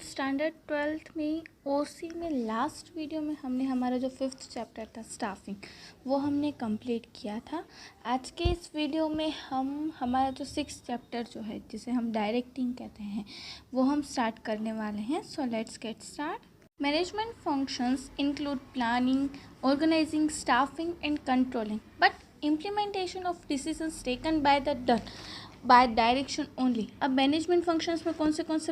Standard 12th में ओसी में last video में हमने हमारा जो 5th चैप्टर था स्टाफिंग वो हमने कंप्लीट किया था। आज के इस वीडियो में हम हमारा जो 6th चैप्टर जो है जिसे हम डायरेक्टिंग कहते हैं वो हम स्टार्ट करने वाले हैं। So let's get start. Management functions include planning, organizing, staffing and controlling, but implementation of decisions taken by the done by direction only. अब मैनेजमेंट फंक्शंस में कौन से फंक्शंस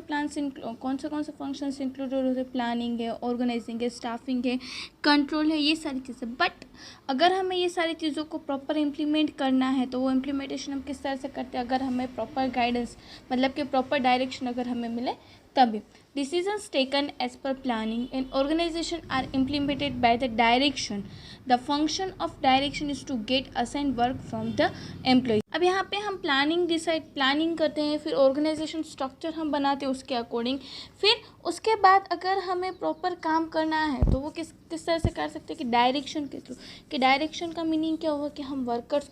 इंक्लूड होते हैं? प्लानिंग है, ऑर्गेनाइजिंग है, स्टाफिंग है, कंट्रोल है, ये सारी चीज़ें। बट अगर हमें ये सारी चीज़ों को प्रॉपर इम्प्लीमेंट करना है तो वो इम्प्लीमेंटेशन हम किस तरह से करते हैं? अगर हमें प्रॉपर गाइडेंस मतलब कि प्रॉपर डायरेक्शन अगर हमें मिले तभी। Decisions taken as per planning and organization are implemented by the direction. The function of direction is to get assigned work from the employee. अब यहाँ पे हम प्लानिंग करते हैं, फिर ऑर्गेनाइजेशन स्ट्रक्चर हम बनाते हैं उसके अकॉर्डिंग। फिर उसके बाद अगर हमें प्रॉपर काम करना है तो वो किस तरह से कर सकते हैं कि डायरेक्शन के थ्रू। कि डायरेक्शन का मीनिंग क्या हुआ कि हम वर्कर्स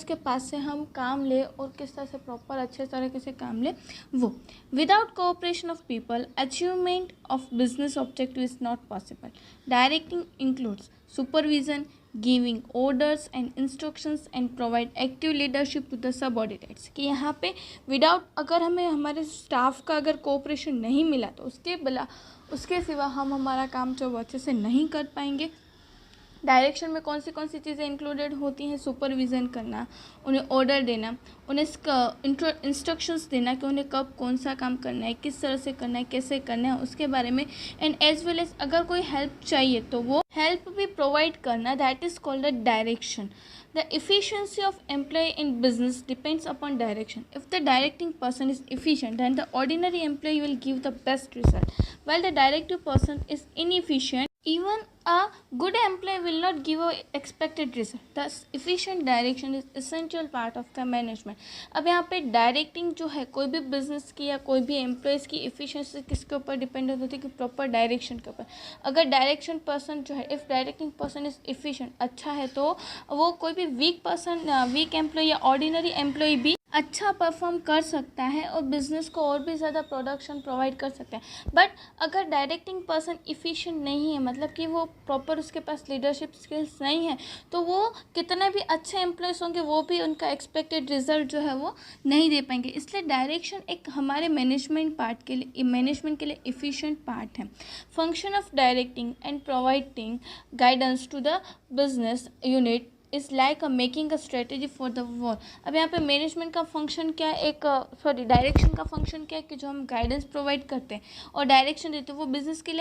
के पास से हम काम ले और किस तरह से प्रॉपर अच्छे तरीके से काम ले वो। Without cooperation of people, achievement of business objective is not possible. Directing includes supervision, giving orders and instructions and provide active leadership to the subordinates। कि यहाँ पे विदाउट अगर हमें हमारे स्टाफ का अगर कोऑपरेशन नहीं मिला तो उसके सिवा हम हमारा काम जो अच्छे से नहीं कर पाएंगे। डायरेक्शन में कौन सी चीज़ें इंक्लूडेड होती हैं? सुपरविज़न करना, उन्हें ऑर्डर देना, उन्हें इंस्ट्रक्शंस देना कि उन्हें कब कौन सा काम करना है, किस तरह से करना है, कैसे करना है उसके बारे में। एंड एज वेल एज अगर कोई हेल्प चाहिए तो वो हेल्प भी प्रोवाइड करना, that is called a direction. The efficiency of employee in business depends upon direction. If the directing person is efficient, then the ordinary employee will give the best result. While the directive person is inefficient, even a good employee will not give a expected result. Thus, efficient direction is essential part of the management. अब यहाँ पे directing जो है कोई भी business की या कोई भी एम्प्लॉयज़ की एफिशिएंसी किसके ऊपर डिपेंडेंट होती है? कि प्रॉपर डायरेक्शन के ऊपर। अगर डायरेक्शन पर्सन जो है, if directing person is efficient अच्छा है तो वो कोई भी वीक एम्प्लॉय या ऑर्डिनरी एम्प्लॉय भी अच्छा परफॉर्म कर सकता है और बिज़नेस को और भी ज़्यादा प्रोडक्शन प्रोवाइड कर सकता है। बट अगर डायरेक्टिंग पर्सन इफ़िशिएंट नहीं है, मतलब कि वो प्रॉपर उसके पास लीडरशिप स्किल्स नहीं है, तो वो कितने भी अच्छे एम्प्लॉयज़ होंगे वो भी उनका एक्सपेक्टेड रिजल्ट जो है वो नहीं दे पाएंगे। इसलिए डायरेक्शन एक हमारे मैनेजमेंट के लिए इफ़िशिएंट पार्ट है। Function of directing and providing guidance to the business unit is like making a strategy for the war. अब यहाँ पे मैनेजमेंट का फंक्शन क्या है? डायरेक्शन का फंक्शन क्या है? कि जो हम गाइडेंस प्रोवाइड करते हैं और डायरेक्शन देते हैं वो बिज़नेस के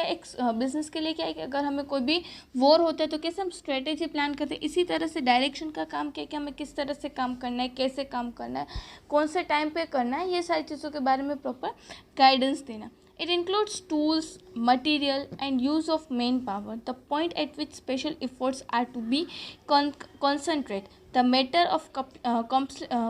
लिए क्या है कि अगर हमें कोई भी वॉर होता है तो कैसे हम स्ट्रेटेजी प्लान करते हैं। इसी तरह से डायरेक्शन का काम क्या है कि हमें किस तरह से काम करना है, कैसे काम करना है, कौन से टाइम पे करना है, ये सारी चीज़ों के बारे में प्रॉपर गाइडेंस देना। It includes tools, material, and use of manpower. The point at which special efforts are to be concentrate. The matter of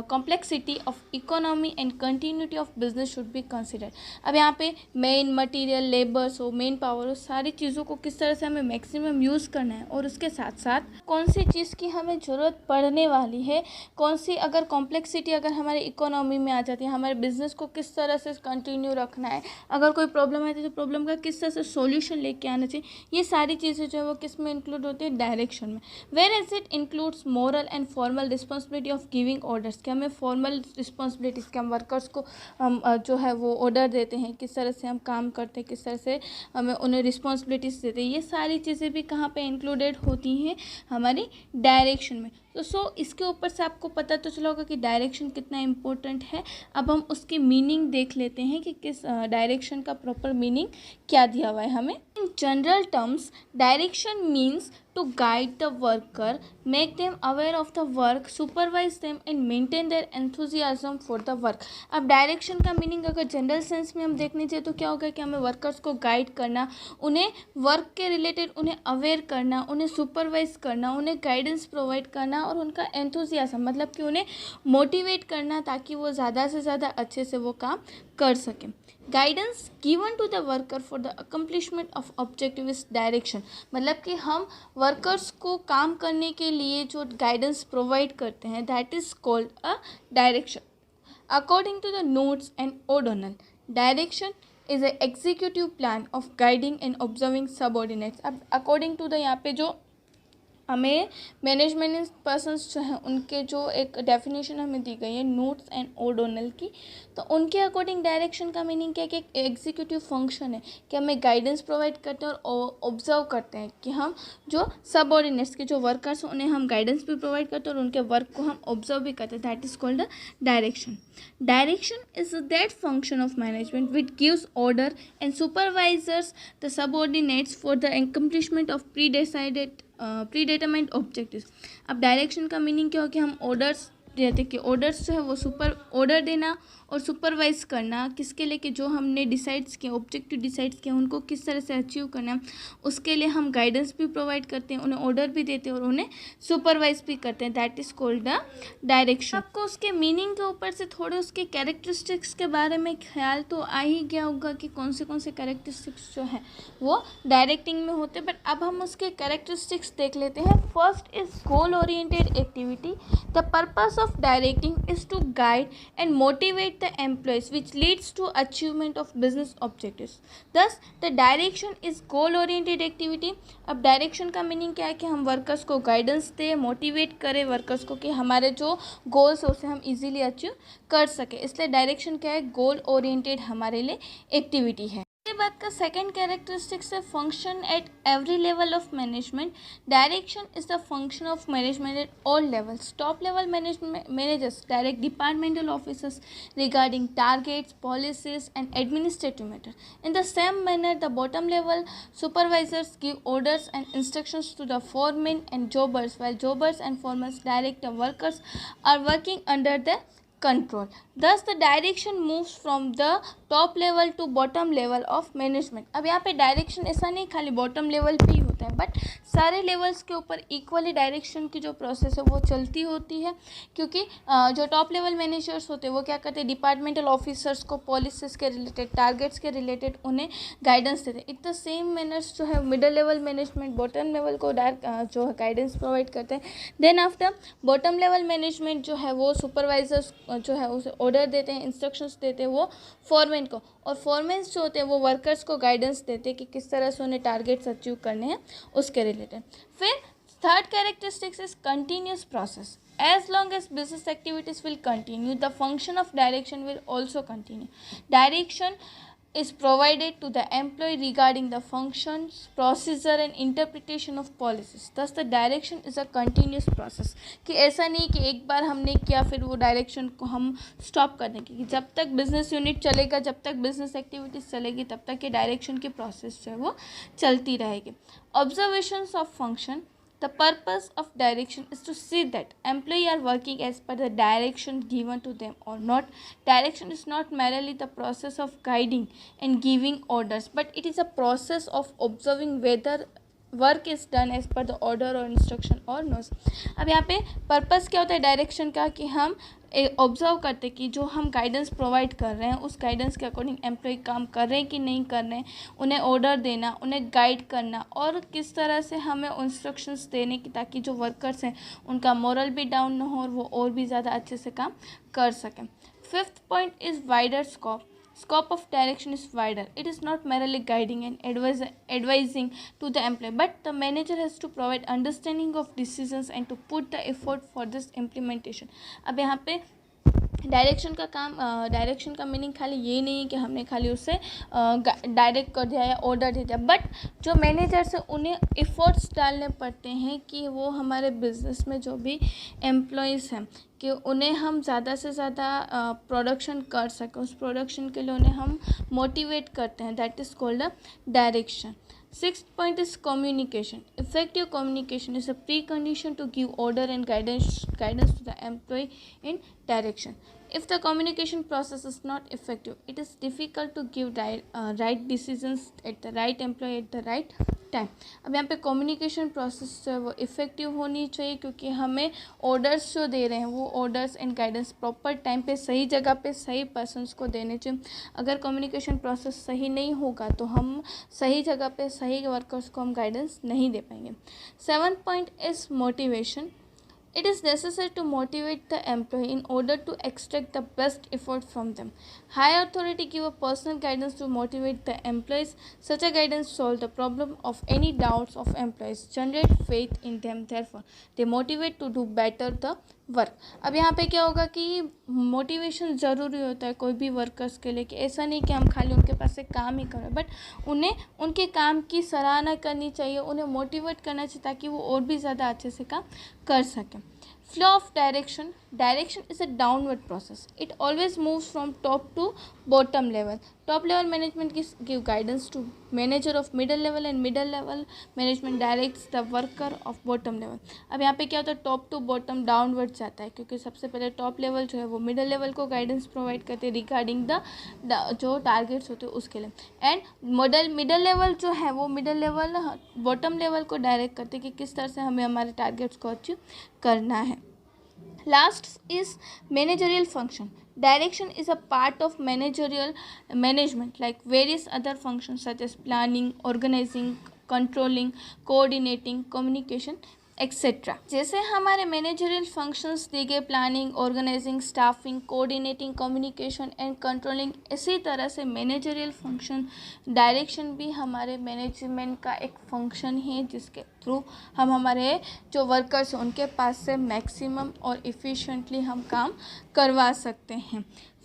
complexity of economy and continuity of business should be considered. अब यहाँ पे main material, labours हो, main power हो, सारी चीज़ों को किस तरह से हमें मैक्सिमम यूज़ करना है और उसके साथ साथ कौन सी चीज़ की हमें ज़रूरत पड़ने वाली है, कौन सी अगर कॉम्प्लेक्सिटी अगर हमारे इकोनॉमी में आ जाती है, हमारे बिजनेस को किस तरह से कंटिन्यू रखना है, अगर कोई प्रॉब्लम आती है तो प्रॉब्लम का किस तरह से सॉल्यूशन लेके आना चाहिए, ये सारी चीज़ें जो है वो किस में इंक्लूड होती है? डायरेक्शन में। Whereas it includes moral and formal responsibility of giving orders. कि हमें फॉर्मल रिस्पॉन्सिबिलिटीज़ के हम वर्कर्स को हम जो है वो ऑर्डर देते हैं, किस तरह से हम काम करते हैं, किस तरह से हमें उन्हें रिस्पॉन्सिबिलिटीज़ देते हैं, ये सारी चीज़ें भी कहाँ पे इंक्लूडेड होती हैं? हमारी डायरेक्शन में। तो इसके ऊपर से आपको पता तो चला होगा कि डायरेक्शन कितना इम्पोर्टेंट है। अब हम उसकी मीनिंग देख लेते हैं कि किस डायरेक्शन का प्रॉपर मीनिंग क्या दिया हुआ है हमें। In general terms direction means to guide the worker, make them aware of the work, supervise them and maintain their enthusiasm for the work। अब डायरेक्शन का मीनिंग अगर जनरल सेंस में हम देखने चाहिए तो क्या होगा कि हमें वर्कर्स को गाइड करना, उन्हें वर्क के रिलेटेड उन्हें अवेयर करना, उन्हें सुपरवाइज करना, उन्हें गाइडेंस प्रोवाइड करना और उनका एंथुजियाज्म मतलब कि उन्हें मोटिवेट करना ताकि वो ज़्यादा से ज़्यादा अच्छे से वो काम कर सकें। Guidance given to the worker for the accomplishment of objective is direction. मतलब कि हम वर्कर्स को काम करने के लिए जो गाइडेंस प्रोवाइड करते हैं that is called a direction. According to the Koontz and O'Donnell, direction is a executive plan of guiding and observing subordinates. अब अकॉर्डिंग टू द यहाँ पे जो हमें मैनेजमेंट पर्सन्स जो हैं उनके जो एक डेफिनेशन हमें दी गई है नोट्स एंड ओडोनल की, तो उनके अकॉर्डिंग डायरेक्शन का मीनिंग क्या है कि एक एग्जीक्यूटिव फंक्शन है कि हमें गाइडेंस प्रोवाइड करते हैं और ऑब्जर्व करते हैं कि हम जो सबऑर्डिनेट्स के जो वर्कर्स उन्हें हम गाइडेंस भी प्रोवाइड करते हैं और उनके वर्क को हम ऑब्जर्व भी करते हैं। That is called the direction. Direction is that function of management which gives order and supervises the subordinates for the accomplishment of predetermined objectives। अब डायरेक्शन का मीनिंग क्या हो कि हम ऑर्डर्स देते कि ऑर्डर्स जो है वो ऑर्डर देना और सुपरवाइज करना किसके लिए कि जो हमने डिसाइड्स किया ऑब्जेक्टिव डिसाइड्स किया उनको किस तरह से अचीव करना, उसके लिए हम गाइडेंस भी प्रोवाइड करते हैं, उन्हें ऑर्डर भी देते हैं और उन्हें सुपरवाइज भी करते हैं। That is called the direction. आपको उसके मीनिंग के ऊपर से थोड़े उसके कैरेक्टरिस्टिक्स के बारे में ख्याल तो आ ही गया होगा कि कौन से कैरेक्टरिस्टिक्स जो हैं वो डायरेक्टिंग में होते हैं। बट अब हम उसके कैरेक्टरिस्टिक्स देख लेते हैं। First is goal oriented activity. The purpose of directing is to guide and motivate the employees which leads to achievement of business objectives. Thus the direction is goal oriented activity। अब direction का meaning क्या है कि हम workers को guidance दें, motivate करें workers को कि हमारे जो गोल्स है उसे हम इजीली अचीव कर सकें, इसलिए डायरेक्शन क्या है गोल ओरिएंटेड हमारे लिए एक्टिविटी है। इसके बाद का सेकंड कैरेक्टरिस्टिक्स है function at every level of management. Direction is the function of management at all levels. Top level managers direct departmental officers regarding targets, policies and administrative matter. In the same manner the bottom level supervisors give orders and instructions to the foremen and jobbers, while jobbers and foremen direct the workers are working under the control. Thus the direction moves from the top level to bottom level of management। अब यहाँ पे direction ऐसा नहीं खाली bottom level पे ही होता है but सारे लेवल्स के ऊपर इक्वली डायरेक्शन की जो प्रोसेस है वो चलती होती है, क्योंकि जो टॉप लेवल मैनेजर्स होते हैं वो क्या करते हैं डिपार्टमेंटल ऑफिसर्स को पॉलिसीज के रिलेटेड टारगेट्स के रिलेटेड उन्हें गाइडेंस देते हैं। इत द सेम मैनर्स जो है middle level management bottom level को जो है गाइडेंस प्रोवाइड करते हैं। Then after bottom level management जो है वो सुपरवाइजर्स जो है उसे ऑर्डर देते हैं, इंस्ट्रक्शंस देते हैं वो फॉरमैन को, और फॉरमैन्स जो होते हैं वो वर्कर्स को गाइडेंस देते हैं कि किस तरह से उन्हें टारगेट्स अचीव करने हैं उसके रिलेटेड। फिर third characteristics is continuous process. As long as business activities will continue, the function of direction will also continue. Direction is provided to the employee regarding the functions, procedure and interpretation of policies. Thus the direction is a continuous process। कि ऐसा नहीं कि एक बार हमने किया फिर वो direction को हम स्टॉप कर देंगे, कि जब तक बिजनेस यूनिट चलेगा, जब तक बिजनेस एक्टिविटीज चलेगी तब तक ये डायरेक्शन की प्रोसेस जो है वो चलती रहेगी। Observations of function. The purpose of direction is to see that employees are working as per the direction given to them or not. Direction is not merely the process of guiding and giving orders, but it is a process of observing whether work is done as per the order और instruction और नोस। अब यहाँ पे purpose क्या होता है direction का कि हम ऑब्जर्व करते कि जो हम गाइडेंस प्रोवाइड कर रहे हैं उस गाइडेंस के अकॉर्डिंग एम्प्लॉय काम कर रहे हैं कि नहीं कर रहे हैं, उन्हें ऑर्डर देना, उन्हें गाइड करना और किस तरह से हमें इंस्ट्रक्शंस देने की ताकि जो वर्कर्स हैं उनका मोरल भी डाउन ना हो और वो और भी ज़्यादा अच्छे से काम कर सकें। Fifth point is wider scope. Scope of direction is wider. It is not merely guiding and advising to the employee, but the manager has to provide understanding of decisions and to put the effort for this implementation। अब यहाँ पे direction का meaning खाली ये नहीं है कि हमने खाली उससे डायरेक्ट कर दिया या ऑर्डर दे दिया, बट जो मैनेजर्स हैं उन्हें एफर्ट्स डालने पड़ते हैं कि वो हमारे बिजनेस में जो भी एम्प्लॉयज़ हैं कि उन्हें हम ज़्यादा से ज़्यादा प्रोडक्शन कर सकें, उस प्रोडक्शन के लिए उन्हें हम मोटिवेट करते हैं। That is called a direction. Sixth point is communication. Effective communication is a precondition to give order and guidance to the employee in direction. If the communication process is not effective, it is difficult to give right decisions at the right employee at the right time. अब यहाँ पे communication process जो है वो effective होनी चाहिए, क्योंकि हमें ऑर्डर्स जो दे रहे हैं वो orders and guidance proper time पे सही जगह पे सही पर्सन्स को देने चाहिए। अगर कम्युनिकेशन प्रोसेस सही नहीं होगा तो हम सही जगह पे सही वर्कर्स को हम गाइडेंस नहीं दे पाएंगे। Seventh point is motivation. It is necessary to motivate the employee in order to extract the best effort from them. Higher authority give a personal guidance to motivate the employees. Such a guidance solve the problem of any doubts of employees, generate faith in them, therefore they motivate to do better the work. अब यहाँ पे क्या होगा कि motivation ज़रूरी होता है कोई भी वर्कर्स के लिए, कि ऐसा नहीं कि हम खाली उनके पास से काम ही करें, बट उन्हें उनके काम की सराहना करनी चाहिए, उन्हें मोटिवेट करना चाहिए ताकि वो और भी ज़्यादा अच्छे से काम कर सकें. Flow of direction. Direction is a downward process. It always moves from top to bottom level. Top level management give guidance to manager of middle level, and middle level management directs the worker of bottom level. अब यहाँ पे क्या होता है, top to bottom downward जाता है, क्योंकि सबसे पहले टॉप लेवल जो है वो मिडल लेवल को गाइडेंस प्रोवाइड करते हैं रिगार्डिंग द जो टारगेट्स होते हैं उसके लिए, एंड मिडल लेवल जो है वो मिडल लेवल बॉटम लेवल को डायरेक्ट करते हैं कि किस तरह से हमें हमारे टारगेट्स को अचीव करना है. Last is managerial function. Direction is a part of managerial management like various other functions such as planning, organizing, controlling, coordinating, communication, etcetera. जैसे हमारे मैनेजरियल फंक्शंस दिए गए planning, organizing, staffing, coordinating, communication and controlling, इसी तरह से managerial function direction भी हमारे management का एक फंक्शन है जिसके थ्रू हम हमारे जो वर्कर्स हैं उनके पास से मैक्सिमम और इफ़िशेंटली हम काम करवा सकते हैं.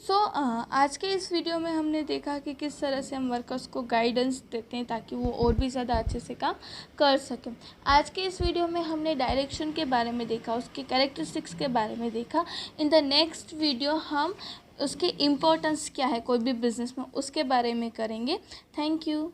आज के इस वीडियो में हमने देखा कि किस तरह से हम वर्कर्स को गाइडेंस देते हैं ताकि वो और भी ज़्यादा अच्छे से काम कर सकें. आज के इस वीडियो में हमने डायरेक्शन के बारे में देखा, उसके कैरेक्टरिस्टिक्स के बारे में देखा. इन द नेक्स्ट वीडियो हम उसके इम्पोर्टेंस क्या है कोई भी बिजनेस में उसके बारे में करेंगे. Thank you.